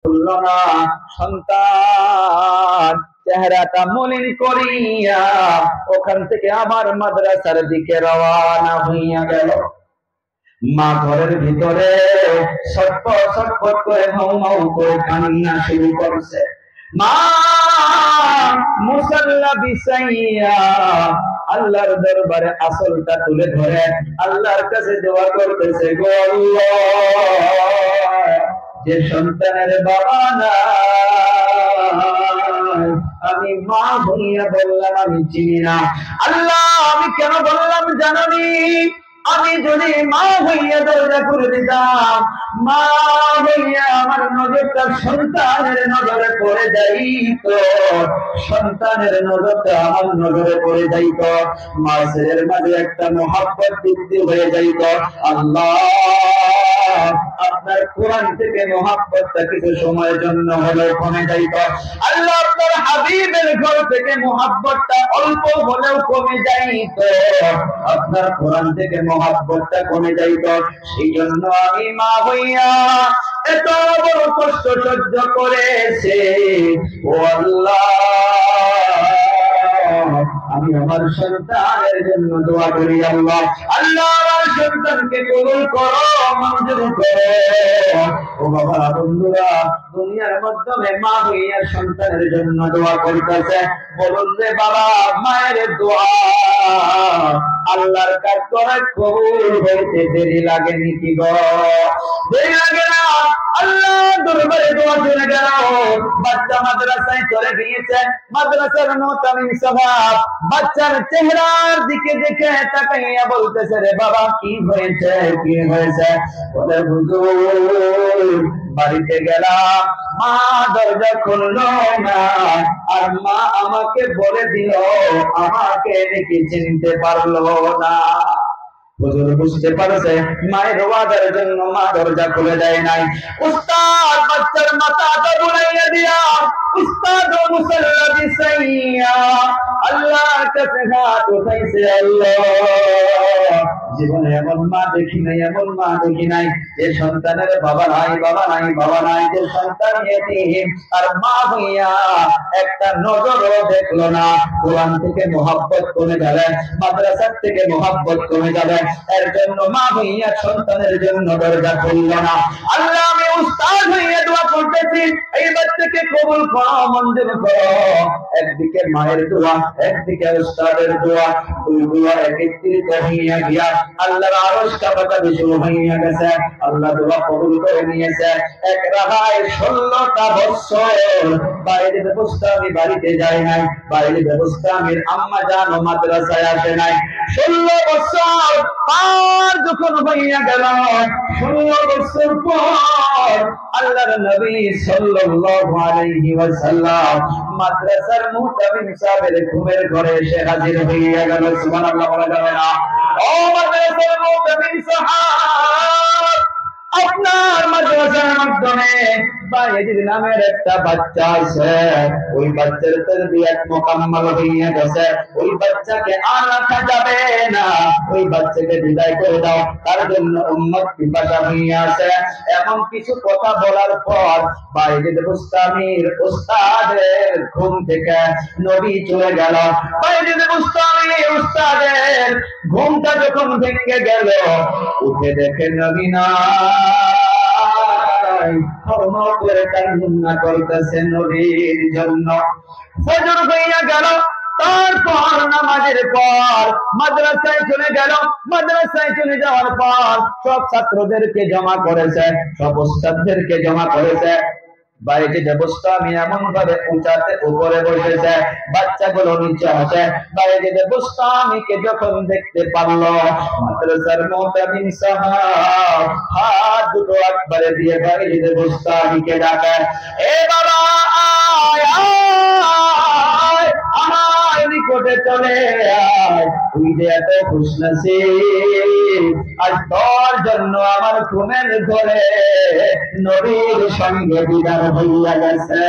না সন্তান চেহারাটা মলিন করিয়া ওখান থেকে আমার মাদ্রাসার দিকে রওনা হইয়া গেল। মা ঘরের ভিতরে ছটফট ছটফট করে মাউ মাউ করে কান্না শুরু করছে। মা মুসাল্লা বিছাইয়া আল্লাহর দরবারে আসলটা তুলে ধরে আল্লাহর কাছে দোয়া করতেছে, গো আল্লাহ, যে সন্তানের বাবা নাই, আমি মা হইয়া বললাম আমি চিনি না। আল্লাহ, আমি কেন বললাম জানি? আমি যদি মা হইয়া দরজা করে দিতাম, মা হইয়া আমার নজরটা সন্তানের নজরে পড়ে যাইত, সন্তানের নজরটা আমার নজরে পড়ে যাইত, মা ছেলের মাঝে একটা মহব্বত বৃদ্ধি হয়ে যাইত। আল্লাহ, আপনার কোরআন থেকে মহব্বতটা কিছু সময়ের জন্য হলেও কমে যাইত। আল্লাহ, আপনার হাবিবের ঘর থেকে মহব্বতটা অল্প হলেও কমে যাইত, আপনার কোরআন থেকে মহব্বতটা কমে যাইত। সেই জন্য আমি মা হইয়া এত বড় কষ্ট সহ্য করেছে। ও আল্লাহ, আমি আমার সন্তানের জন্য দোয়া করি। আল্লাহ, আল্লাহ আমার সন্তানকে কবুল করো, মঞ্জুর করো। ও বাবা, বন্ধুরা, দুনিয়ার মাধ্যমে মা হইয়া সন্তানের জন্য দোয়া করতেছে। বলুন রে বাবা, মায়ের দোয়া আল্লাহর কাছ থেকে কবুল হইতে দেরি লাগে নাকি গো? দেরি লাগে না। আল্লাহ দরবারে দোয়া চলে গেল, বাচ্চা মাদ্রাসায় চলে গিয়েছে। মাদ্রাসার মুতামিম সাহেব বাচ্চার চেহারার দিকে দেখে তাকাইয়া বলতেছে, রে বাবা, কি হয়েছে, কি হয়েছে? বলে, হুজুর, বাড়িতে গেলাম, মা দরজা খুললো না, আর মা আমাকে বলে দিল আমাকে নাকি চিনতে পারলো না। হুজুর বুঝতে পারছে মায়ের ওয়াদার জন্য মা দরজা খুলে দেয় নাই। উস্তাদ বাচ্চার মাথাটা বুলাইয়া দিয়া উস্তাদ মুসাল্লা বিছাইয়া আল্লাহর কাছে হাত উঠাইছে। আল্লাহ, জীবনে এমন মা দেখি নাই, এমন মা দেখি নাই যে সন্তানের বাবা নাই, বাবা নাই, বাবা নাই, যে সন্তান এতিম আর মা হইয়া একটা নজরও দেখলো না। কোরআন থেকে মহব্বত কমে যাবে, মাদ্রাসার থেকে মহব্বত কমে যাবে, এর জন্য মা হইয়া সন্তানের জন্য দরজা খুলল না। আল্লাহ, আমি উস্তাদ হইয়া দোয়া করতেছি, এই বাচ্চাকে কবুল করো, মঞ্জুর করো। একদিকে মায়ের দোয়া, একদিকে উস্তাদের দোয়া, দুই দোয়া একত্রিত হইয়া গিয়া আল্লাহর আরশটা পাতাবে শুরু হইয়া গেছে। আল্লাহ দোয়া কবুল করে নিয়েছে। এক রাহায় 16টা বছর বাইরের ব্যবস্থা আমি বাড়িতে যাই নাই, বাইরের ব্যবস্থা আমি আম্মা জান মাদ্রাসায় আসে নাই। 16 বছর পার যখন হইয়া গেল, 16 বছর পর আল্লাহর নবী সাল্লাল্লাহু আলাইহি ওয়াসাল্লাম মাদ্রাসার মুতামিম সাহেবের ঘুমের ঘরে এসে হাজির হইয়া গেল। সুবহানাল্লাহ বলা যাবে না? ও মাদ্রাসার মুতামিম সাহেব, আপনার মাদ্রাসার মাধ্যমে বাইজিদ নামের একটা বাচ্চা আছে, ওই বাচ্চার তারবিয়াত মুকাম্মাল হইয়া গেছে, ওই বাচ্চাকে আর রাখা যাবে না, ওই বাচ্চাকে বিদায় করে দাও, তার জন্য উম্মত পিপাসা হইয়া আছে। এমন কিছু কথা বলার পর বাইজিদ বুস্তামির উস্তাদের ঘুম থেকে নবী চলে গেল। বাইজিদ বুস্তামি উস্তাদের ঘুমটা যখন ভেঙে গেল, উঠে দেখে নবী না করে কান্না করতেছে নবীর জন্য। ফজর হইয়া গেল, তারপর নামাজের পর মাদ্রাসায় চলে গেল। মাদ্রাসায় চলে যাওয়ার পর সব ছাত্রদেরকে জমা করেছে, সব উস্তাদদেরকে জমা করেছে। বাইরে ব্যবস্থা আমি এমন ভাবে উঁচাতে উপরে বসেছে, বাচ্চাগুলো নিচে আছে। বাইরে ব্যবস্থা আমিকে যখন দেখতে পারলো, মাদ্রাসার মুতামিম সাহেব হাত দুটো একবারে দিয়ে বাইরে ব্যবস্থা আমিকে ডাকে, এ বাবা আয় আয়, আমার নিকটে চলে আয়, তুই যে এত খুশনসিব, আজ তোর জন্য আমার ঘুমের ঘরে নবীর সঙ্গে দিদার হইয়া গেছে।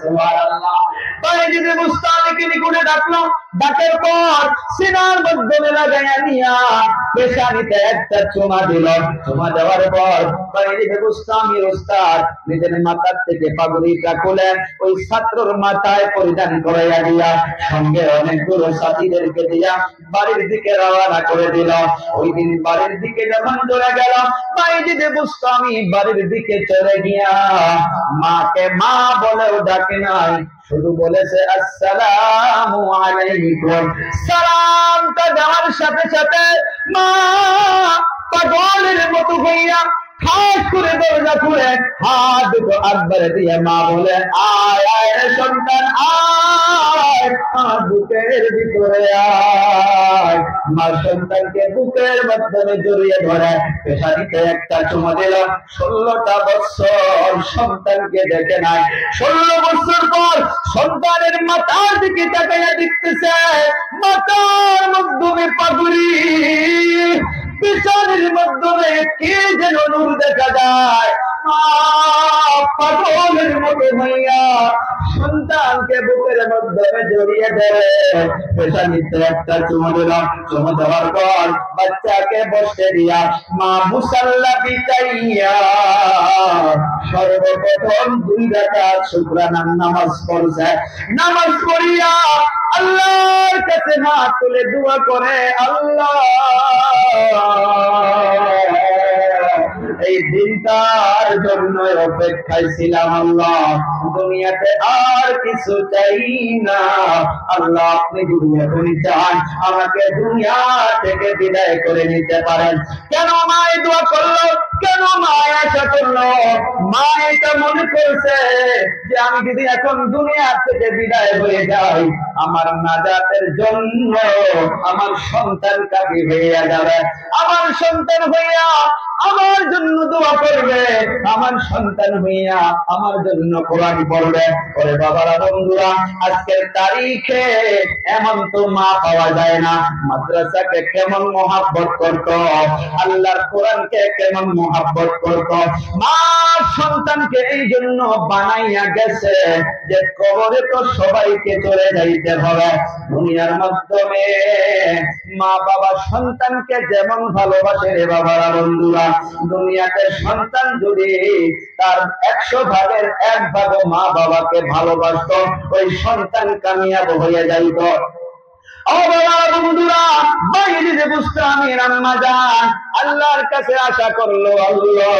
সুবহানাল্লাহ। বাইজিদ বুস্তামিকে নিকটে ডাকলো, ডাকের পর সিনার মধ্যে লাগাইয়া নিয়া পেশানিতে একটা চুমা দিল। চুমা দেওয়ার পর বাইজিদ বুস্তামির উস্তাদ নিজের মাথার থেকে পাগড়িটা খুলে ওই ছাত্রর মাথায় পরিধান করাইয়া দিয়া সঙ্গে অনেকগুলো সাথীদেরকে দিয়া বাড়ির দিকে রওনা করে দিল। ওই দিন বাড়ির দিকে যখন চলে গেল, বাইজিদ বুস্তামি বাড়ির দিকে চলে গিয়া মাকে মা বলেও ডাকে নাই, শুধু বলেছে আসসালামু আলাইকুম। সালামটা দেওয়ার সাথে সাথে মা পাগলের মতো হইয়া ঠাস করে দরজা খুলে হাত দুটো আকবারে দিয়ে মা বলে, আয় আয় রে সন্তান আয়, আমার বুকের ভিতরে আয়। মা সন্তানকে বুকের মাধ্যমে জড়িয়ে ধরে পেশানিতে একটা চুমা দিল। 16টা বছর সন্তানকে দেখে নাই। 16 বছর পর সন্তানের মাথার দিকে তাকাইয়া দেখতেছে, মাথার মাধ্যমে পাগড়ি, পেছনের মাধ্যমে কে যেন নূর দেখা যায়। পাগলের মতো হইয়া সন্তানকে বুকের মাধ্যমে জড়িয়ে ধরে পেছানিতে একটা চুমা দিল। চুমা দেওয়ার পর বাচ্চাকে বসে দিয়া মা মুসাল্লা বিছাইয়া সর্বপ্রথম 2 রাকাত শুকরানার নামাজ পড়ছে। নামাজ পড়িয়া আল্লাহর কাছে হাত তুলে দোয়া করে, আল্লাহ এই দিনটার জন্য অপেক্ষায় ছিলাম। আল্লাহ দুনিয়াতে আর কিছু চাই না। আল্লাহ আপনি যদি এখন চান আমাকে দুনিয়া থেকে বিদায় করে নিতে পারেন। কেন মা এই দোয়া করলো? কেন মা আশা করলো? মা এটা মনে করছে যে আমি যদি এখন দুনিয়া থেকে বিদায় হয়ে যাই, আমার নাজাতের জন্য আমার সন্তান কাবি হইয়া যাবে, আমার সন্তান হইয়া আমার জন্য দোয়া করবে, আমার সন্তান হইয়া আমার জন্য কোরআন পড়বে। ওরে বাবারা বন্ধুরা, আজকের তারিখে এমন তো মা পাওয়া যায় না। মাদ্রাসাকে কেমন মহাব্বত করত, আল্লাহর কোরআনকে কেমন মহাব্বত করত। মা সন্তানকে এই জন্য বানাইয়া গেছে যে কবরে তো সবাইকে চলে যাইতে হবে। দুনিয়ার মাধ্যমে মা বাবা সন্তানকে যেমন ভালোবাসে রে বাবারা বন্ধুরা, দুনিয়াতে সন্তান যদি তার 100 ভাগের 1 ভাগ মা বাবাকে ভালোবাসত, ওই সন্তান কামিয়াব হয়ে যাইত। আল্লাহর কাছে আশা করলো, আল্লাহ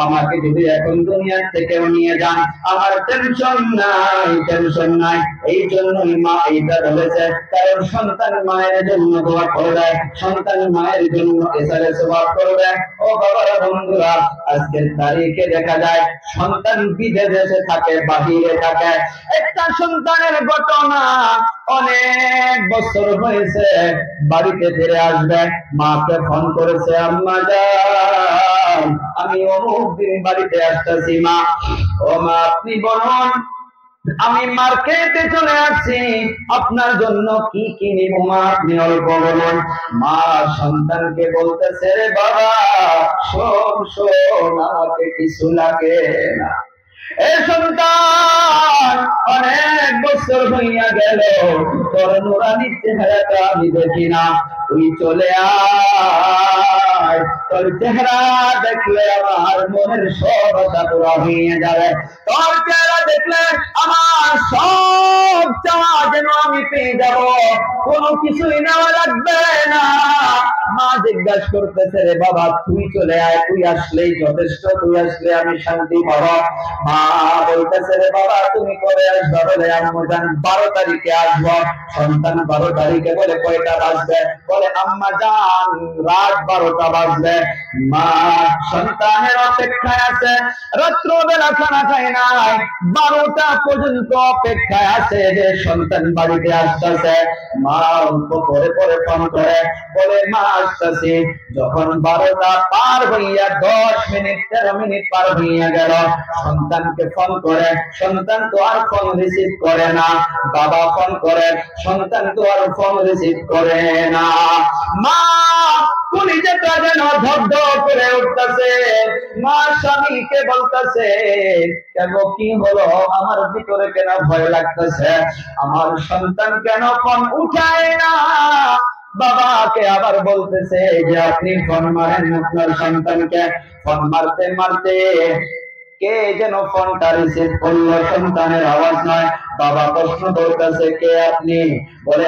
আমাকে যদি এখন দুনিয়া থেকে নিয়ে যান আমার টেনশন নাই, টেনশন নাই। এই জন্যই মা এইটা বলেছে, কারণ সন্তান মায়ের জন্য দোয়া করবে, সন্তান মায়ের জন্য এসারে সওয়াব করবে। ও বাবারা বন্ধুরা, আজকের তারিখে দেখা যায় সন্তান বিদেশে থাকে, বাহিরে থাকে। একটা সন্তানের ঘটনা অনেক বছর হয়েছে, বাড়িতে ফিরে আসবে, মাকে ফোন করেছে, আম্মা জান আমি অমুক দিন বাড়িতে আসতেছি মা। ও মা আপনি বলুন, আমি মার্কেটে চলে আসছি, আপনার জন্য কি কি নিব মা আপনি অল্প বলুন। মা সন্তানকে বলতেছে, রে বাবা শোন শোন, আমাকে কিছু লাগে না। এ সন্তান অনেক বছর হইয়া গেল, তোর নুরানি চেহারাটা আমি দেখি না, তুই চলে আয়, তোর চেহারা দেখলে আমার মনের সব আশা পুরা হয়ে যাবে, তোর চেহারা দেখলে আমার সব চাওয়া যেন আমি পেয়ে যাব, কোনো কিছুই নেওয়া লাগবে না। মা জিজ্ঞাসা করতেছে, রে বাবা তুই চলে আয়, তুই আসলেই যথেষ্ট, তুই আসলে আমি শান্তি পাবো। মা বলতেছে, রে বাবা তুমি কবে আসবে? বলে আম্মু জান 12 তারিখে আসবো। সন্তান 12 তারিখে বলে কয়টা বাজবে? বলে আম্মা জান রাত 12টা বাজবে। মা সন্তানের অপেক্ষায় আছে, রাত্রবেলা খানা খায় নাই, 12টা পর্যন্ত অপেক্ষায় আছে যে সন্তান বাড়িতে আসতেছে। মা অল্প পরে পরে ফোন করে বলে মা আসতেছি। যখন 12টা পার হইয়া 10 মিনিট 13 মিনিট পার হইয়া গেল, সন্তানকে ফোন করে, সন্তান তো আর ফোন রিসিভ করে না। বাবা ফোন করে, সন্তান তো আর ফোন রিসিভ করে না। মা কলিজাটা যেন মধ্য করে উঠতেছে। মা স্বামীকে বলতেছে, কেন কি হলো, আমার ভিতরে কেন ভয় লাগতেছে, আমার সন্তান কেন ফোন উঠায় না। বাবাকে আবার বলতেছে যে আপনি ফোন মারেন আপনার সন্তানকে। ফোন মারতে মারতে কে যেন ফোনটা রিসিভ করলো, সন্তানের আওয়াজ নয়। বাবা প্রশ্ন করতেছে, কে আপনি? বলে